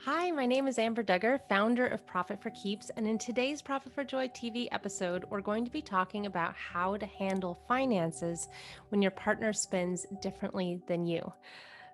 Hi, my name is Amber Duggar, founder of Profit for Keeps, and in today's Profit for Joy TV episode, we're going to be talking about how to handle finances when your partner spends differently than you.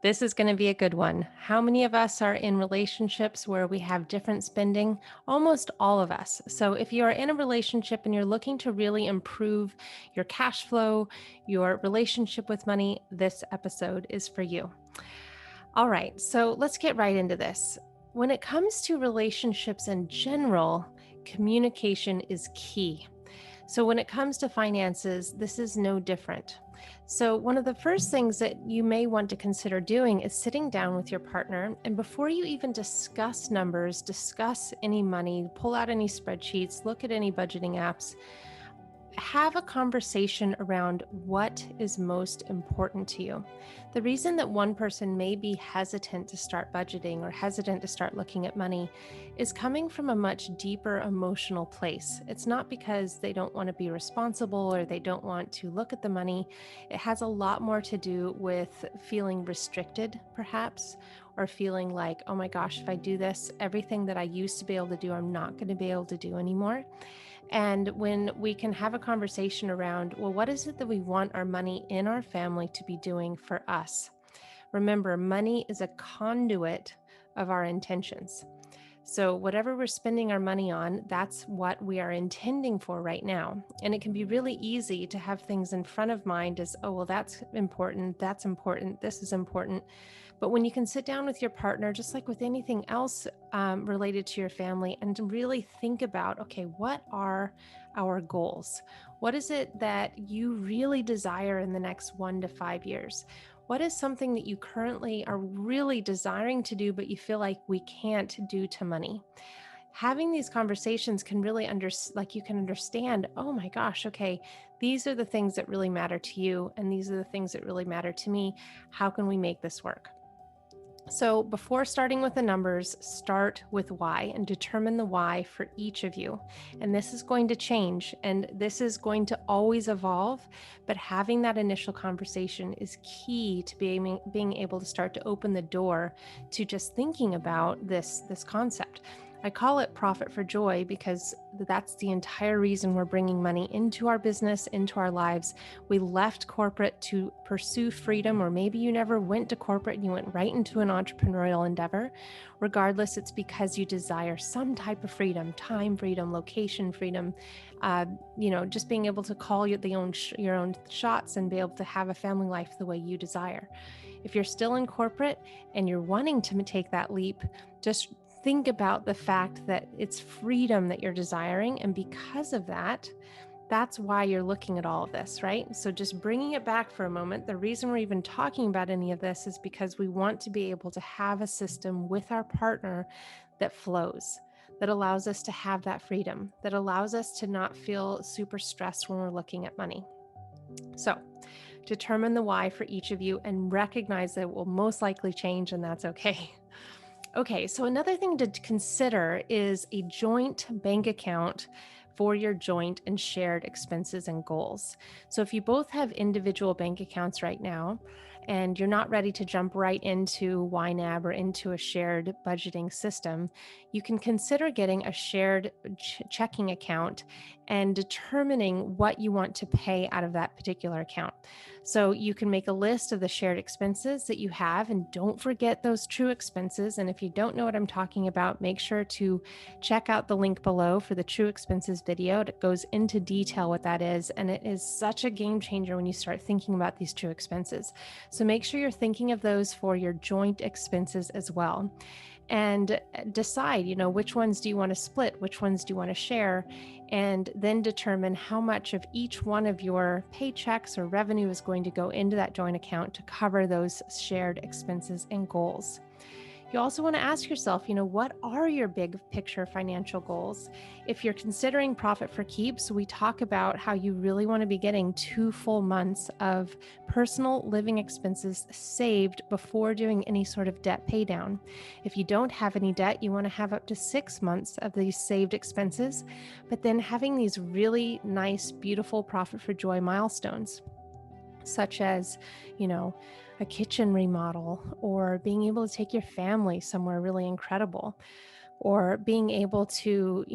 This is going to be a good one. How many of us are in relationships where we have different spending? Almost all of us. So, if you are in a relationship and you're looking to really improve your cash flow, your relationship with money, this episode is for you. All right, so let's get right into this. When it comes to relationships in general, communication is key. So, when it comes to finances, this is no different. So, one of the first things that you may want to consider doing is sitting down with your partner. And before you even discuss numbers, discuss any money, pull out any spreadsheets, look at any budgeting apps, have a conversation around what is most important to you. The reason that one person may be hesitant to start budgeting or hesitant to start looking at money is coming from a much deeper emotional place. It's not because they don't want to be responsible or they don't want to look at the money. It has a lot more to do with feeling restricted, perhaps, or feeling like, oh my gosh, if I do this, everything that I used to be able to do, I'm not going to be able to do anymore. And when we can have a conversation around, well, what is it that we want our money in our family to be doing for us? Remember, money is a conduit of our intentions. So, whatever we're spending our money on, that's what we are intending for right now. And it can be really easy to have things in front of mind as, oh, well, that's important, this is important. But when you can sit down with your partner, just like with anything else related to your family, and to really think about, okay, what are our goals? What is it that you really desire in the next 1 to 5 years? What is something that you currently are really desiring to do, but you feel like we can't due to money? Having these conversations can really you can understand, oh my gosh, okay, these are the things that really matter to you, and these are the things that really matter to me. How can we make this work? So, before starting with the numbers, start with why and determine the why for each of you. And this is going to change and this is going to always evolve. But having that initial conversation is key to being able to start to open the door to just thinking about this concept. I call it profit for joy because that's the entire reason we're bringing money into our business, into our lives. We left corporate to pursue freedom, or maybe you never went to corporate and you went right into an entrepreneurial endeavor. Regardless, it's because you desire some type of freedom, time freedom, location freedom, just being able to call your own shots and be able to have a family life the way you desire. If you're still in corporate and you're wanting to take that leap, just think about the fact that it's freedom that you're desiring. And because of that, that's why you're looking at all of this, right? So just bringing it back for a moment, the reason we're even talking about any of this is because we want to be able to have a system with our partner that flows, that allows us to have that freedom, that allows us to not feel super stressed when we're looking at money. So determine the why for each of you and recognize that it will most likely change, and that's okay. Okay, so another thing to consider is a joint bank account for your joint and shared expenses and goals. So if you both have individual bank accounts right now and you're not ready to jump right into YNAB or into a shared budgeting system, you can consider getting a shared checking account and determining what you want to pay out of that particular account. So you can make a list of the shared expenses that you have, and don't forget those true expenses. And if you don't know what I'm talking about, make sure to check out the link below for the true expenses video. It goes into detail what that is, and it is such a game changer when you start thinking about these true expenses. So make sure you're thinking of those for your joint expenses as well. And decide, which ones do you want to split? Which ones do you want to share? And then determine how much of each one of your paychecks or revenue is going to go into that joint account to cover those shared expenses and goals. You also want to ask yourself, what are your big picture financial goals? If you're considering Profit for Keeps, we talk about how you really want to be getting 2 full months of personal living expenses saved before doing any sort of debt pay down. If you don't have any debt, you want to have up to 6 months of these saved expenses, but then having these really nice, beautiful Profit for Joy milestones. such as, you know, a kitchen remodel, or being able to take your family somewhere really incredible, or being able to,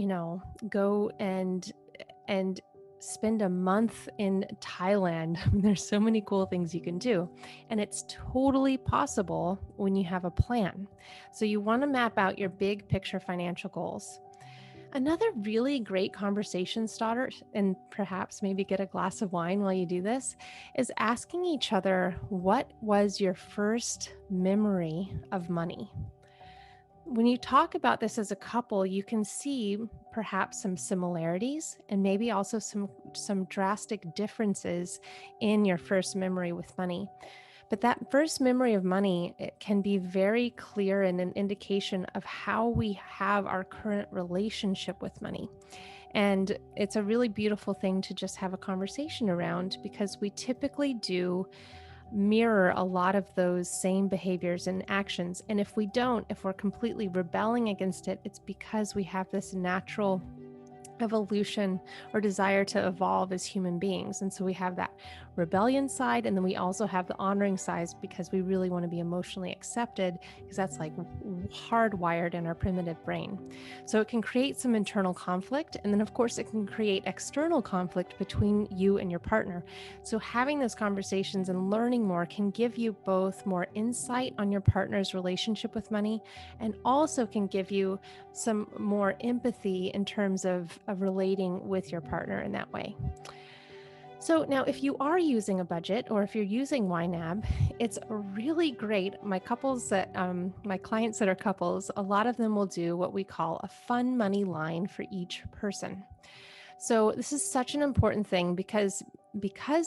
go and spend a month in Thailand. There's so many cool things you can do, and it's totally possible when you have a plan. So you want to map out your big picture financial goals. Another really great conversation starter, and perhaps maybe get a glass of wine while you do this, is asking each other, what was your first memory of money? When you talk about this as a couple, you can see perhaps some similarities and maybe also some drastic differences in your first memory with money. But that first memory of money, it can be very clear and an indication of how we have our current relationship with money. And it's a really beautiful thing to just have a conversation around, because we typically do mirror a lot of those same behaviors and actions. And if we don't, if we're completely rebelling against it, it's because we have this natural evolution or desire to evolve as human beings. And so we have that rebellion side, and then we also have the honoring side, because we really want to be emotionally accepted, because that's like hardwired in our primitive brain. So it can create some internal conflict, and then of course it can create external conflict between you and your partner. So having those conversations and learning more can give you both more insight on your partner's relationship with money, and also can give you some more empathy in terms of relating with your partner in that way. So now, if you are using a budget, or if you're using YNAB, it's really great. My clients that are couples, a lot of them will do what we call a fun money line for each person. So this is such an important thing, because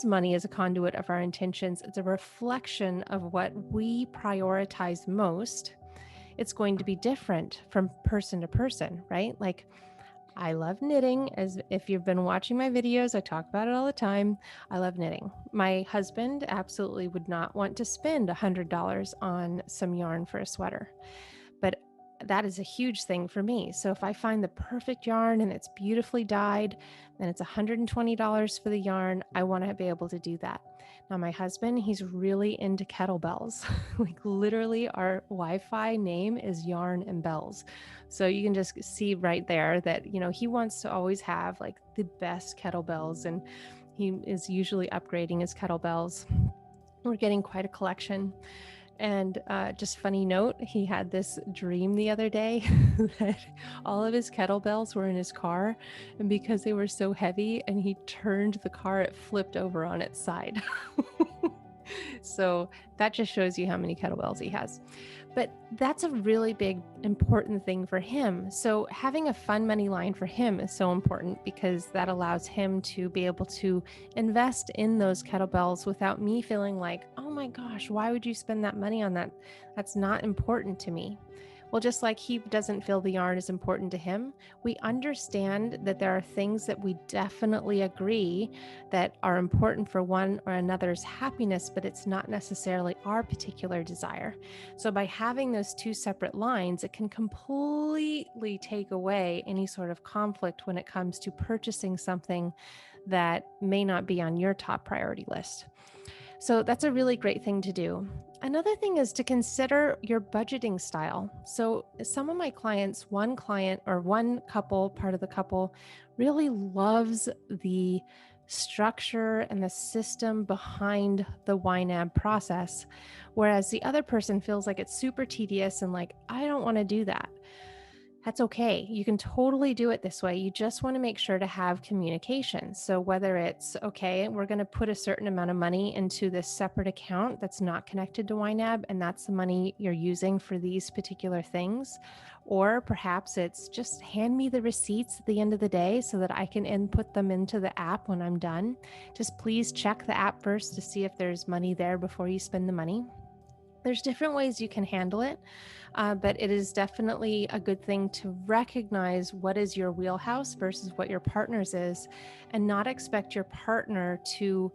money is a conduit of our intentions. It's a reflection of what we prioritize most. It's going to be different from person to person, right? Like, I love knitting. As if you've been watching my videos, I talk about it all the time. I love knitting. My husband absolutely would not want to spend $100 on some yarn for a sweater, but that is a huge thing for me. So if I find the perfect yarn and it's beautifully dyed, and it's $120 for the yarn, I want to be able to do that. Now, my husband, he's really into kettlebells. Like, literally, our Wi-Fi name is Yarn and Bells. So you can just see right there that, he wants to always have like the best kettlebells, and he is usually upgrading his kettlebells. We're getting quite a collection. And just funny note, he had this dream the other day that all of his kettlebells were in his car, and because they were so heavy and he turned the car, it flipped over on its side. So that just shows you how many kettlebells he has. But that's a really big, important thing for him. So having a fun money line for him is so important, because that allows him to be able to invest in those kettlebells without me feeling like, oh my gosh, why would you spend that money on that? That's not important to me. Well, just like he doesn't feel the yarn is important to him, we understand that there are things that we definitely agree that are important for one or another's happiness, but it's not necessarily our particular desire. So by having those two separate lines, it can completely take away any sort of conflict when it comes to purchasing something that may not be on your top priority list. So that's a really great thing to do. Another thing is to consider your budgeting style. So some of my clients, one client or one couple, part of the couple, really loves the structure and the system behind the YNAB process, whereas the other person feels like it's super tedious and like, I don't want to do that. That's okay. You can totally do it this way. You just want to make sure to have communication. So whether it's, okay, we're going to put a certain amount of money into this separate account that's not connected to YNAB, and that's the money you're using for these particular things. Or perhaps it's just hand me the receipts at the end of the day so that I can input them into the app when I'm done. Just please check the app first to see if there's money there before you spend the money. There's different ways you can handle it, but it is definitely a good thing to recognize what is your wheelhouse versus what your partner's is, and not expect your partner to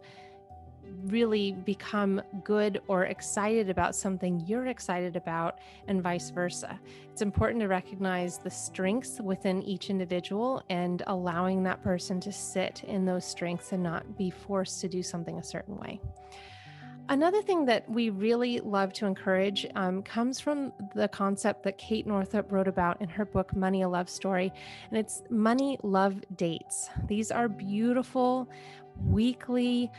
really become good or excited about something you're excited about, and vice versa. It's important to recognize the strengths within each individual and allowing that person to sit in those strengths and not be forced to do something a certain way. Another thing that we really love to encourage comes from the concept that Kate Northrup wrote about in her book, Money, a Love Story, and it's money love dates. These are beautiful weekly,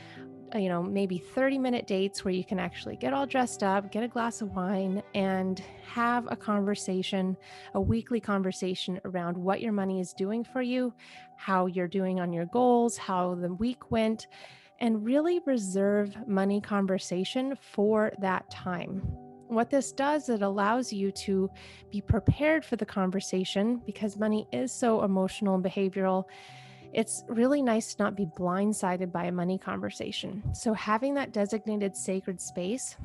maybe 30-minute dates where you can actually get all dressed up, get a glass of wine, and have a conversation, a weekly conversation around what your money is doing for you, how you're doing on your goals, how the week went, and really reserve money conversation for that time. What this does, it allows you to be prepared for the conversation because money is so emotional and behavioral. It's really nice to not be blindsided by a money conversation. So having that designated sacred space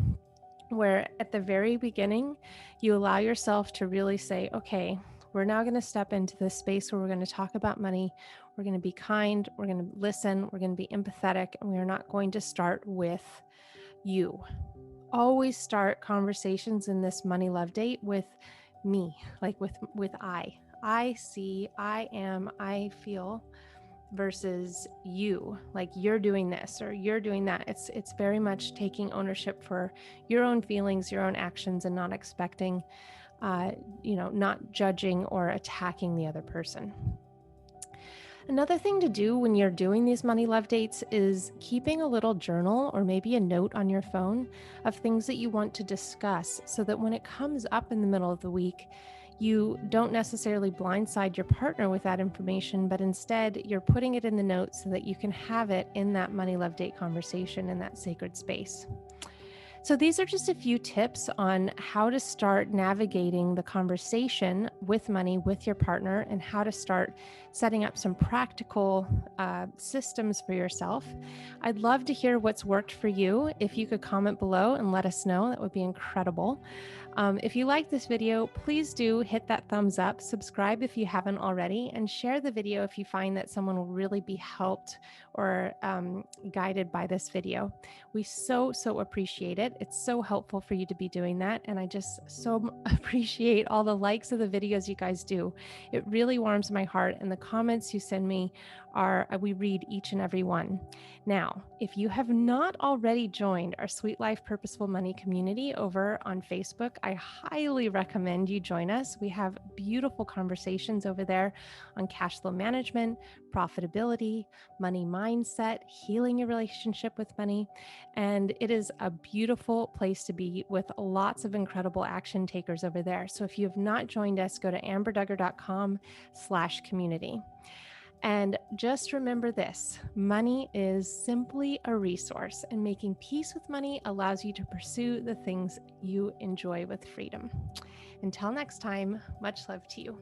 where at the very beginning, you allow yourself to really say, okay, we're now going to step into this space where we're going to talk about money. We're going to be kind. We're going to listen. We're going to be empathetic. And we are not going to start with you. Always start conversations in this money love date with me, like with I see, I am, I feel, versus you, like you're doing this or you're doing that. It's very much taking ownership for your own feelings, your own actions, and not expecting, not judging or attacking the other person. Another thing to do when you're doing these money love dates is keeping a little journal or maybe a note on your phone of things that you want to discuss so that when it comes up in the middle of the week, you don't necessarily blindside your partner with that information, but instead you're putting it in the notes so that you can have it in that money love date conversation in that sacred space. So these are just a few tips on how to start navigating the conversation with money with your partner and how to start setting up some practical systems for yourself. I'd love to hear what's worked for you. If you could comment below and let us know, that would be incredible. If you like this video, please do hit that thumbs up, subscribe if you haven't already, and share the video if you find that someone will really be helped or guided by this video. We so appreciate it. It's so helpful for you to be doing that. And I just so appreciate all the likes of the videos you guys do. It really warms my heart. And the comments you send me we read each and every one. Now, if you have not already joined our Sweet Life Purposeful Money community over on Facebook, I highly recommend you join us. We have beautiful conversations over there on cash flow management, profitability, money mindset, healing your relationship with money. And it is a beautiful place to be with lots of incredible action takers over there. So if you have not joined us, go to amberdugger.com/community. And just remember this, money is simply a resource, and making peace with money allows you to pursue the things you enjoy with freedom. Until next time, much love to you.